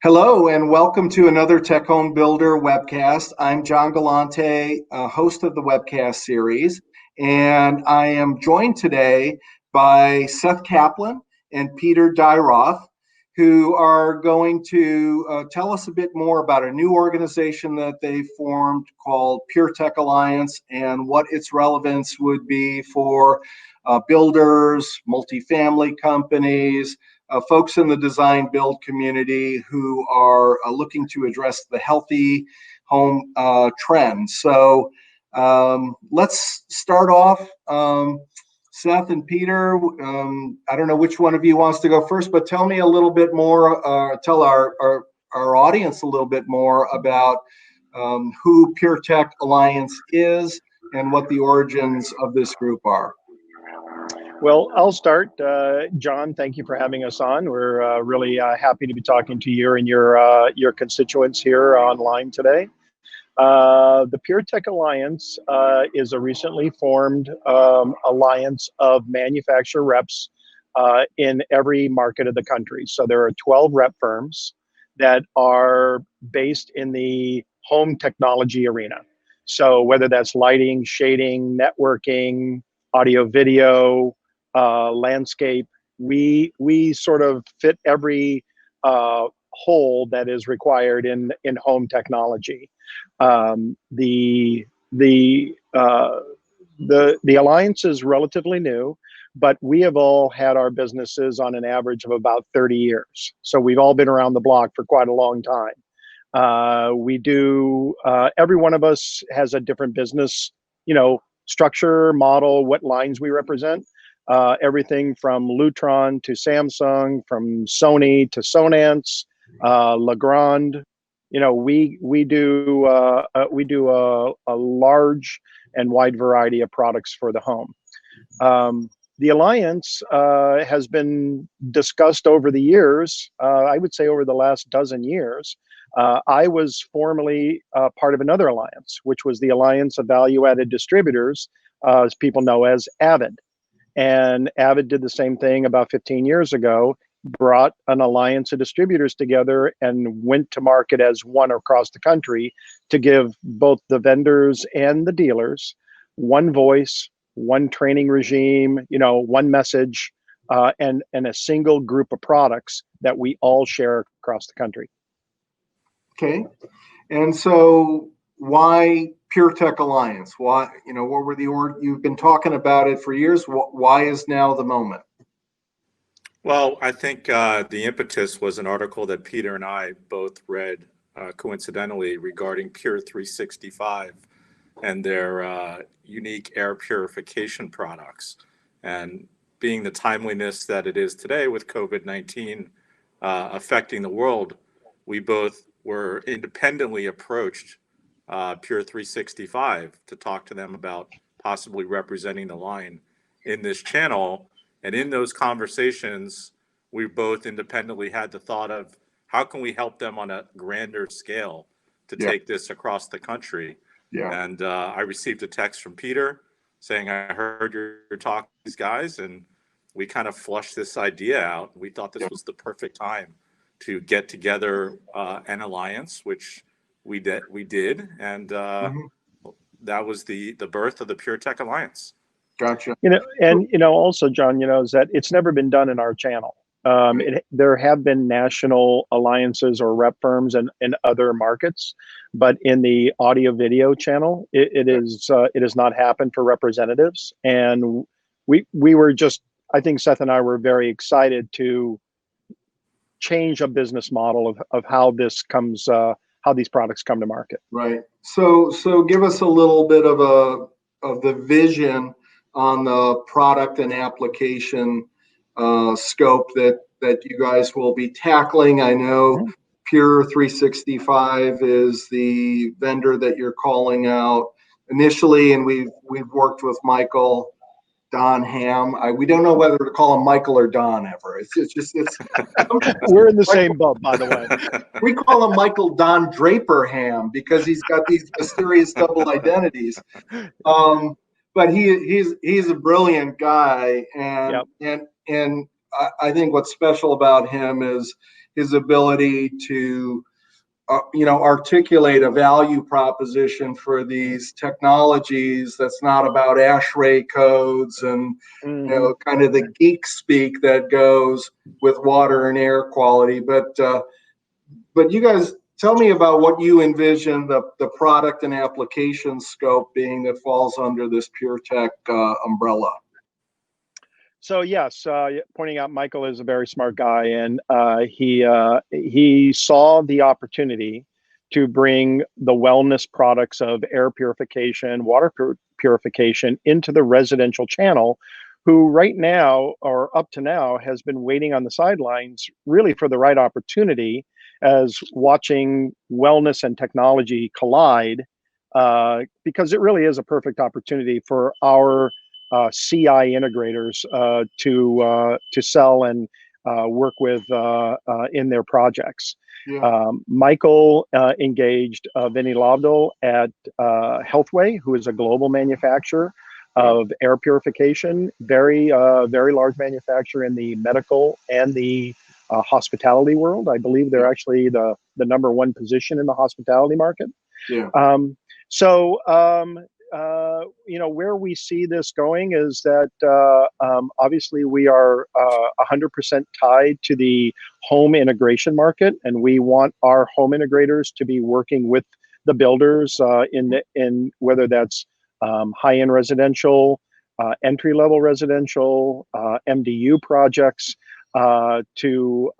Hello and welcome to another TecHome Builder webcast. I'm John Galante, host of the webcast series, and I am joined today by Seth Kaplan and Peter Dyroff, who are going to tell us a bit more about a new organization that they formed called PureTech Alliance and what its relevance would be for builders, multifamily companies, folks in the design build community who are looking to address the healthy home trend. So let's start off. Seth and Peter, I don't know which one of you wants to go first, but tell me a little bit more, tell our audience a little bit more about who PureTech Alliance is and what the origins of this group are. Well, I'll start. John, thank you for having us on. We're really happy to be talking to you and your constituents here online today. The PureTech Alliance is a recently formed alliance of manufacturer reps in every market of the country. So there are 12 rep firms that are based in the home technology arena. So whether that's lighting, shading, networking, audio, video, landscape, we sort of fit every hole that is required in home technology. The alliance is relatively new, but we have all had our businesses on an average of about 30 years. So we've all been around the block for quite a long time. We do, every one of us has a different business, structure, model, what lines we represent. Everything from Lutron to Samsung, from Sony to Sonance, Legrand. We do a large and wide variety of products for the home. The alliance has been discussed over the years. I would say over the last dozen years. I was formerly part of another alliance, which was the Alliance of Value-Added Distributors, as people know as AVID. And AVID did the same thing about 15 years ago, brought an alliance of distributors together and went to market as one across the country to give both the vendors and the dealers one voice, one training regime, one message, and a single group of products that we all share across the country. Okay. And so why PureTech Alliance? Why, what were you've been talking about it for years. Why is now the moment? Well, I think the impetus was an article that Peter and I both read coincidentally regarding Pure 365 and their unique air purification products. And being the timeliness that it is today with COVID-19 affecting the world, we both were independently approached Pure 365 to talk to them about possibly representing the line in this channel. And in those conversations, we both independently had the thought of how can we help them on a grander scale to take this across the country. Yeah. And I received a text from Peter saying, I heard you're talking to these guys, and we kind of flushed this idea out. We thought this was the perfect time to get together an alliance, which we did, and that was the birth of the PureTech Alliance. Gotcha. Also, John, is that it's never been done in our channel. There have been national alliances or rep firms in other markets, but in the audio video channel, it has not happened for representatives. And we were just, I think Seth and I were very excited to change a business model of how this comes, how these products come to market. Right. So give us a little bit of the vision on the product and application scope that you guys will be tackling. I know Pure 365 is the vendor that you're calling out initially, and we've worked with Michael Don Ham. We don't know whether to call him Michael or Don ever. It's we're in the same boat, by the way. We call him Michael Don Draper Ham because he's got these mysterious double identities. But he's a brilliant guy, and I think what's special about him is his ability to articulate a value proposition for these technologies that's not about ASHRAE codes and kind of the geek speak that goes with water and air quality. But you guys, tell me about what you envision the product and application scope being that falls under this PureTech umbrella. So yes, pointing out Michael is a very smart guy, and he saw the opportunity to bring the wellness products of air purification, water purification into the residential channel, who right now, or up to now, has been waiting on the sidelines really for the right opportunity, as watching wellness and technology collide, because it really is a perfect opportunity for our CI integrators to sell and work with in their projects. Yeah. Michael engaged Vinny Lavdal at Healthway, who is a global manufacturer of air purification, very large manufacturer in the medical and the hospitality world. I believe they're actually the number one position in the hospitality market. Yeah. Where we see this going is that obviously we are 100% tied to the home integration market, and we want our home integrators to be working with the builders in whether that's high-end residential, entry-level residential, MDU projects, to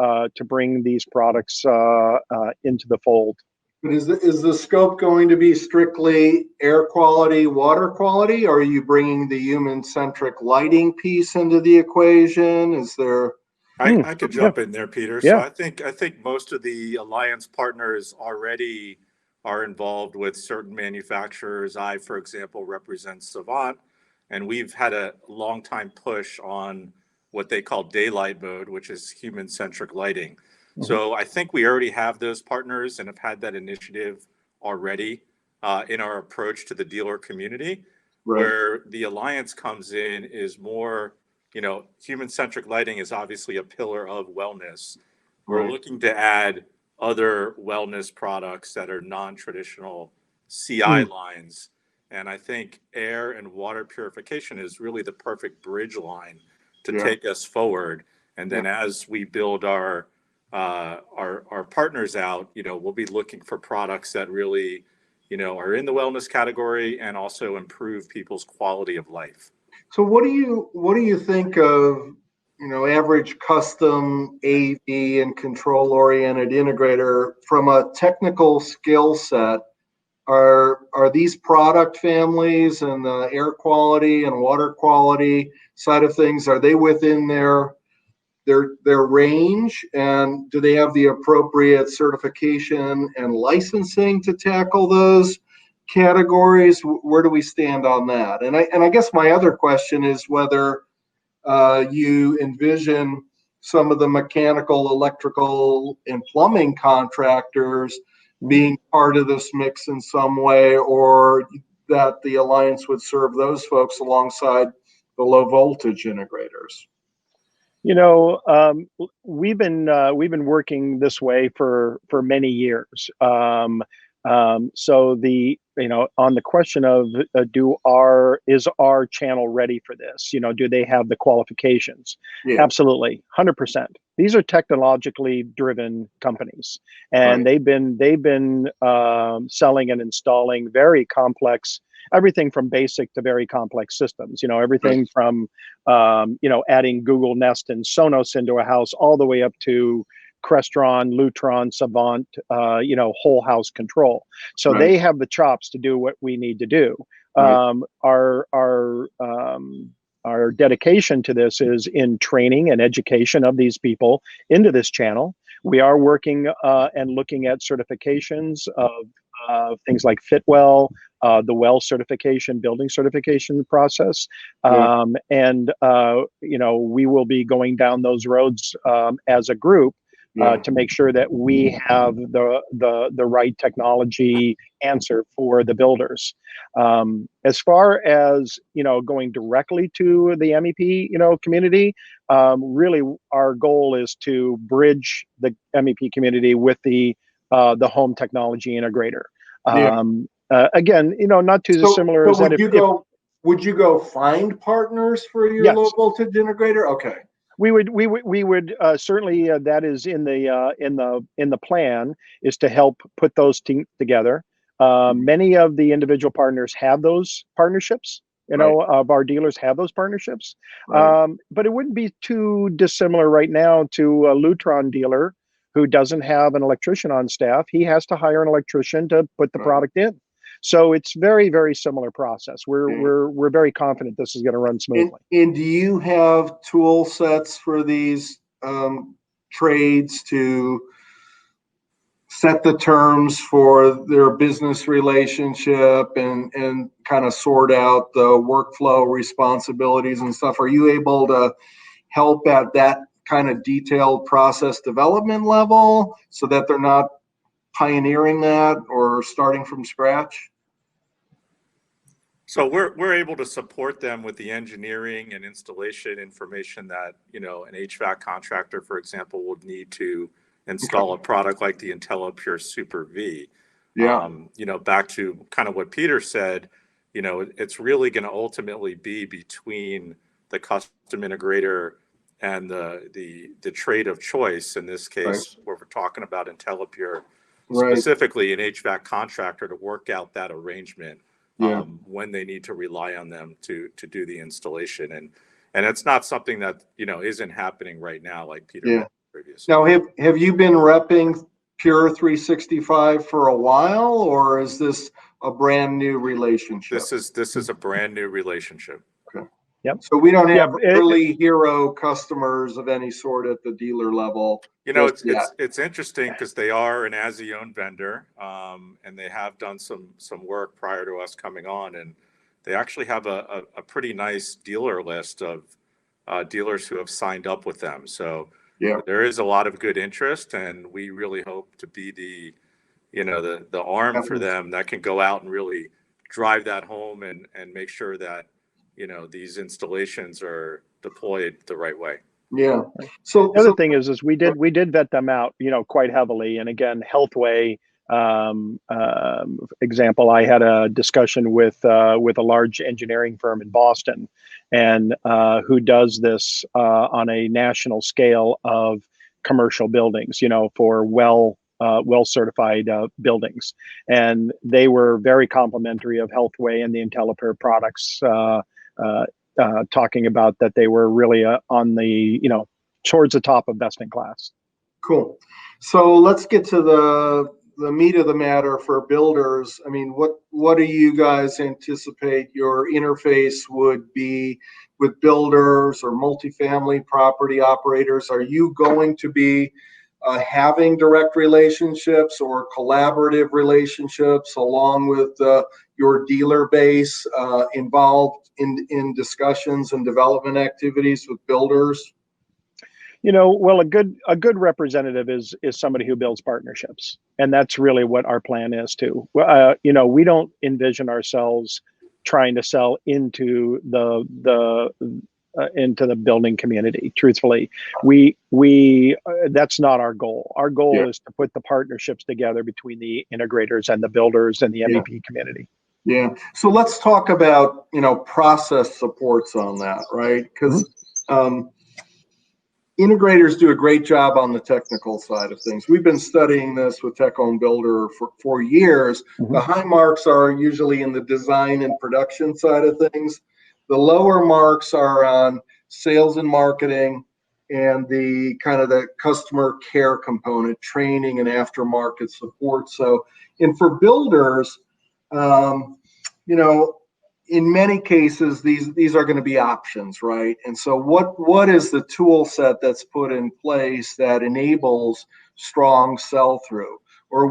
bring these products into the fold. But is the scope going to be strictly air quality, water quality, or are you bringing the human-centric lighting piece into the equation? Is there? I could jump in there, Peter. So I think most of the alliance partners already are involved with certain manufacturers. I, for example, represent Savant, and we've had a long time push on what they call daylight mode, which is human-centric lighting. Mm-hmm. So I think we already have those partners and have had that initiative already in our approach to the dealer community. Right. Where the alliance comes in is more, human-centric lighting is obviously a pillar of wellness. Right. We're looking to add other wellness products that are non-traditional CI lines. And I think air and water purification is really the perfect bridge line to take us forward. And then as we build our partners out, we'll be looking for products that really, are in the wellness category and also improve people's quality of life. So what do you think of, average custom AV and control oriented integrator from a technical skill set? Are these product families and the air quality and water quality side of things, are they within their range, and do they have the appropriate certification and licensing to tackle those categories? Where do we stand on that? And I guess my other question is whether you envision some of the mechanical, electrical, and plumbing contractors being part of this mix in some way, or that the alliance would serve those folks alongside the low voltage integrators. We've been working this way for many years. So on the question of is our channel ready for this? Do they have the qualifications? Yeah. Absolutely, 100%. These are technologically driven companies, and they've been selling and installing very complex, everything from basic to very complex systems. Everything from adding Google Nest and Sonos into a house, all the way up to Crestron, Lutron, Savant, whole house control. So they have the chops to do what we need to do. Our dedication to this is in training and education of these people into this channel. We are working and looking at certifications of things like Fitwell, the WELL certification, building certification process. And we will be going down those roads as a group Yeah. to make sure that we have the right technology answer for the builders. As far as going directly to the MEP community, really our goal is to bridge the MEP community with the home technology integrator. Yeah. Again, not too dissimilar So is that would you go find partners for your yes, low voltage integrator? Okay. we would certainly, that is in the plan, is to help put those together. Many of the individual partners have those partnerships. Right. Of our dealers have those partnerships. Right. But it wouldn't be too dissimilar right now to a Lutron dealer who doesn't have an electrician on staff. He has to hire an electrician to put the Right. product in. So it's very, very similar process. Yeah. We're very confident this is going to run smoothly. And do you have tool sets for these trades to set the terms for their business relationship and kind of sort out the workflow responsibilities and stuff? Are you able to help at that kind of detailed process development level so that they're not pioneering that or starting from scratch? So we're able to support them with the engineering and installation information that, an HVAC contractor, for example, would need to install a product like the IntelliPure Super V. Yeah. Back to kind of what Peter said, it's really going to ultimately be between the custom integrator and the trade of choice. In this case, where we're talking about IntelliPure, specifically an HVAC contractor, to work out that arrangement. Yeah. When they need to rely on them to do the installation, and it's not something that isn't happening right now, like Peter mentioned previously. Now, have you been repping Pure 365 for a while, or is this a brand new relationship? This is a brand new relationship. Okay. Yep. So we don't have early hero customers of any sort at the dealer level. It's interesting because they are an ASSI-owned vendor, and they have done some work prior to us coming on, and they actually have a pretty nice dealer list of dealers who have signed up with them. So there is a lot of good interest, and we really hope to be the arm for them that can go out and really drive that home and make sure that these installations are deployed the right way. Yeah. So the other thing is we did vet them out, quite heavily. And again, Healthway, example, I had a discussion with a large engineering firm in Boston, and who does this on a national scale of commercial buildings, for well certified buildings. And they were very complimentary of Healthway and the IntelliPure products, talking about that they were really on the, towards the top of best in class. Cool. So let's get to the meat of the matter for builders. I mean, what do you guys anticipate your interface would be with builders or multifamily property operators? Are you going to be having direct relationships or collaborative relationships along with your dealer base involved in discussions and development activities with builders? Well, a good representative is somebody who builds partnerships, and that's really what our plan is too. We don't envision ourselves trying to sell into the building community. Truthfully, we that's not our goal. Our goal is to put the partnerships together between the integrators and the builders and the MEP community. Yeah. So let's talk about process supports on that, right? Because integrators do a great job on the technical side of things. We've been studying this with TecHome Builder for years. The high marks are usually in the design and production side of things. The lower marks are on sales and marketing and the kind of the customer care component, training and aftermarket support. So, and for builders, in many cases, these are going to be options, right? And so what is the tool set that's put in place that enables strong sell-through? Or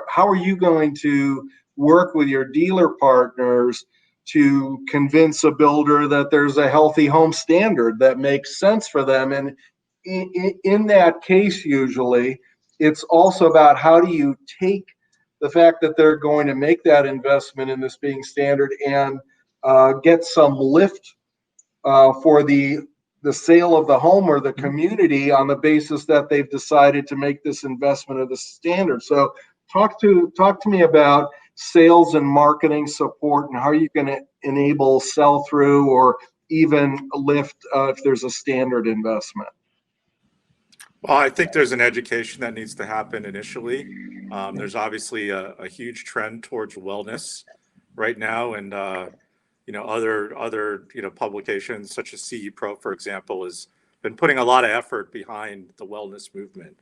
how are you going to work with your dealer partners to convince a builder that there's a healthy home standard that makes sense for them? And in that case, usually it's also about how do you take the fact that they're going to make that investment in this being standard and get some lift for the sale of the home or the community on the basis that they've decided to make this investment of the standard. So talk to me about sales and marketing support and how are you going to enable sell through or even lift if there's a standard investment. Well, I think there's an education that needs to happen initially. There's obviously a huge trend towards wellness right now, and other publications such as CE Pro, for example, has been putting a lot of effort behind the wellness movement.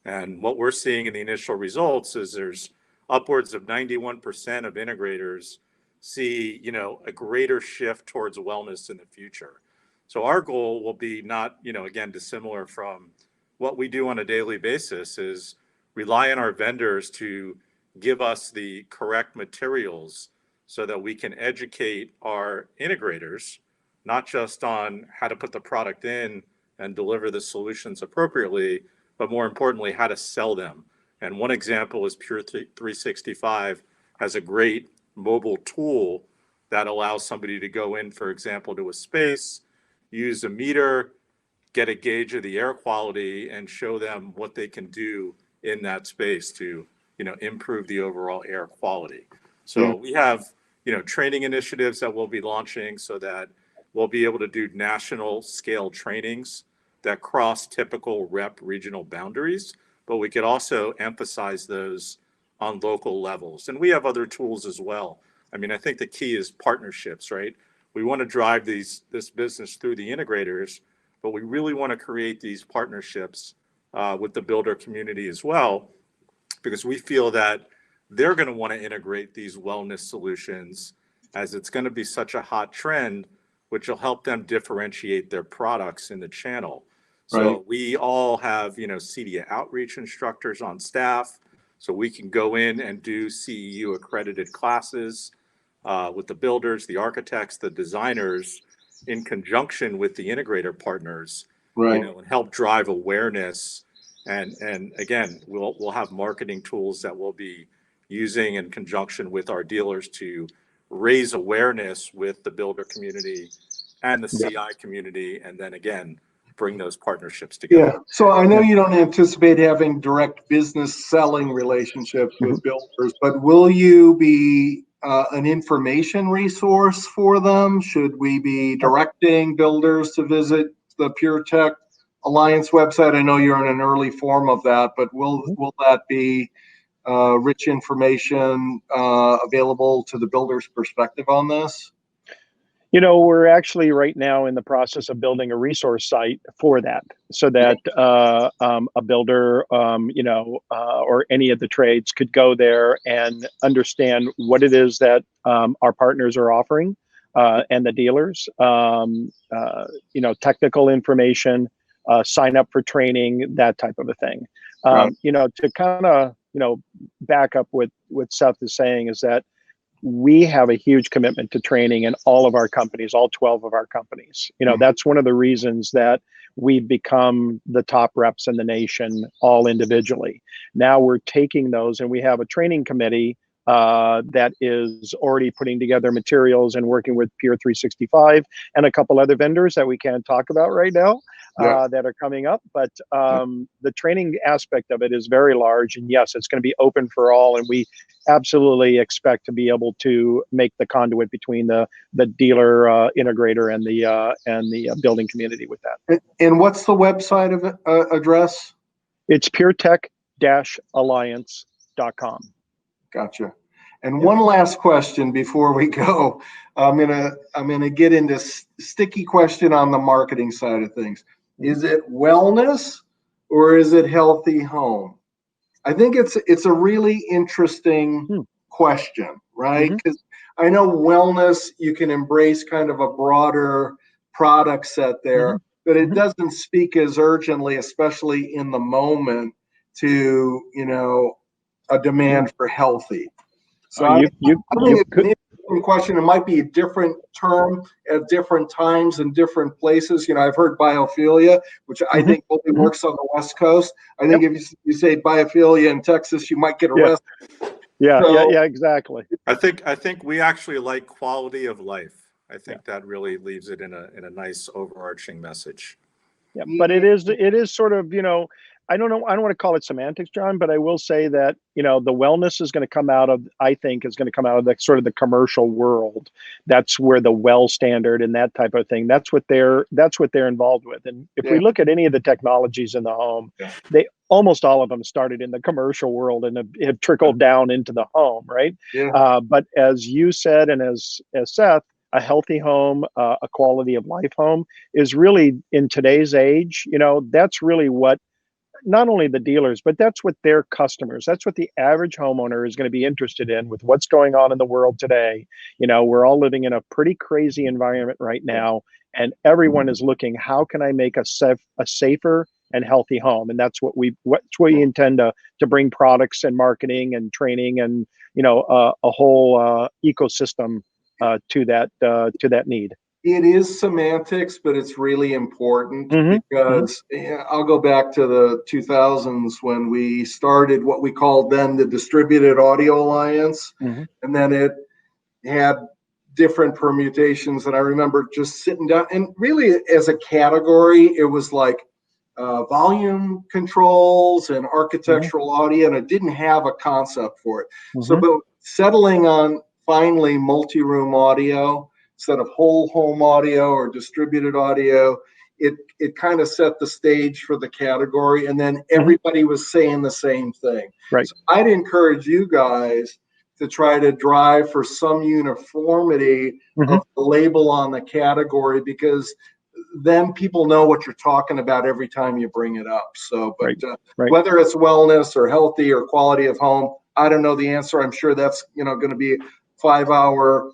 And what we're seeing in the initial results is there's upwards of 91% of integrators see a greater shift towards wellness in the future. So our goal will be not again dissimilar from what we do on a daily basis, is rely on our vendors to give us the correct materials so that we can educate our integrators, not just on how to put the product in and deliver the solutions appropriately, but more importantly, how to sell them. And one example is Pure365 has a great mobile tool that allows somebody to go in, for example, to a space, use a meter, get a gauge of the air quality, and show them what they can do in that space to improve the overall air quality. So we have training initiatives that we'll be launching so that we'll be able to do national scale trainings that cross typical rep regional boundaries, but we could also emphasize those on local levels. And we have other tools as well. I mean, I think the key is partnerships, right? We want to drive this business through the integrators, but we really want to create these partnerships with the builder community as well, because we feel that they're going to want to integrate these wellness solutions as it's going to be such a hot trend, which will help them differentiate their products in the channel. So we all have, CEDIA outreach instructors on staff, so we can go in and do CEU accredited classes with the builders, the architects, the designers, in conjunction with the integrator partners, and help drive awareness. And again, we'll have marketing tools that we'll be using in conjunction with our dealers to raise awareness with the builder community and the CI community, and then again, bring those partnerships together. Yeah. So I know you don't anticipate having direct business selling relationships with builders, but will you be an information resource for them? Should we be directing builders to visit the PureTech Alliance website? I know you're in an early form of that, but will that be rich information available to the builder's perspective on this? We're actually right now in the process of building a resource site for that, so that a builder, or any of the trades could go there and understand what it is that our partners are offering, and the dealers, technical information, sign up for training, that type of a thing. To kind of, back up what Seth is saying is that we have a huge commitment to training in all of our companies, all 12 of our companies. That's one of the reasons that we've become the top reps in the nation, all individually. Now we're taking those, and we have a training committee that is already putting together materials and working with Pure365 and a couple other vendors that we can't talk about right now that are coming up. But the training aspect of it is very large, and yes, it's going to be open for all, and we absolutely expect to be able to make the conduit between the dealer, integrator, and the building community with that. And what's the website of address? It's PureTech-Alliance.com. Gotcha. And one last question before we go. I'm gonna get into sticky question on the marketing side of things. Is it wellness or is it healthy home? I think it's a really interesting question, right? Because I know wellness, you can embrace kind of a broader product set there, but it doesn't speak as urgently, especially in the moment, to a demand for healthy. So different question. It might be a different term at different times and different places. You know, I've heard biophilia, which I think only works on the West Coast. I think if you say biophilia in Texas, you might get arrested. Yeah, exactly. I think we actually like quality of life. I think that really leaves it in a nice overarching message. Yeah, but it is sort of, you know, I don't want to call it semantics, John, but I will say that, you know, the wellness is going to come out of, I think is going to come out of the sort of the commercial world. That's where the well standard and that type of thing, that's what they're involved with. And if we look at any of the technologies in the home, they almost all of them started in the commercial world and have trickled down into the home, right? But as you said, and as Seth, a healthy home, a quality of life home is really, in today's age, you know, that's really what not only the dealers, but that's what their customers, that's what the average homeowner is going to be interested in with what's going on in the world today. You know, we're all living in a pretty crazy environment right now, and everyone is looking, how can I make a safer and healthy home? And that's what we intend to bring products and marketing and training and, you know, a whole ecosystem to that need. It is semantics, but it's really important because I'll go back to the 2000s when we started what we called then the Distributed Audio Alliance, and then it had different permutations. And I remember just sitting down, and really as a category, it was like volume controls and architectural audio, and it didn't have a concept for it. So, but settling on finally multi-room audio instead of whole home audio or distributed audio, it kind of set the stage for the category, and then everybody was saying the same thing. Right. So I'd encourage you guys to try to drive for some uniformity of the label on the category, because then people know what you're talking about every time you bring it up. So, but whether it's wellness or healthy or quality of home, I don't know the answer. I'm sure that's, you know, going to be a 5-hour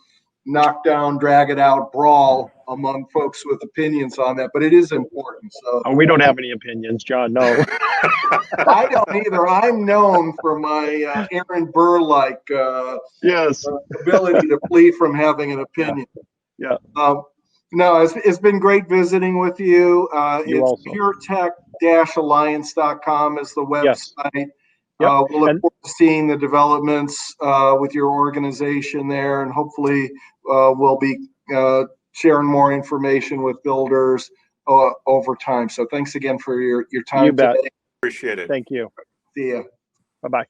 knockdown, drag it out brawl among folks with opinions on that, but it is important. So we don't have any opinions, John. No. I don't either. I'm known for my Aaron Burr-like ability to flee from having an opinion. No, it's been great visiting with you. It's PureTech-Alliance.com is the website. We'll look forward to seeing the developments with your organization there, and hopefully we'll be sharing more information with builders over time. So thanks again for your time today. Appreciate it. Thank you. See ya. Bye-bye.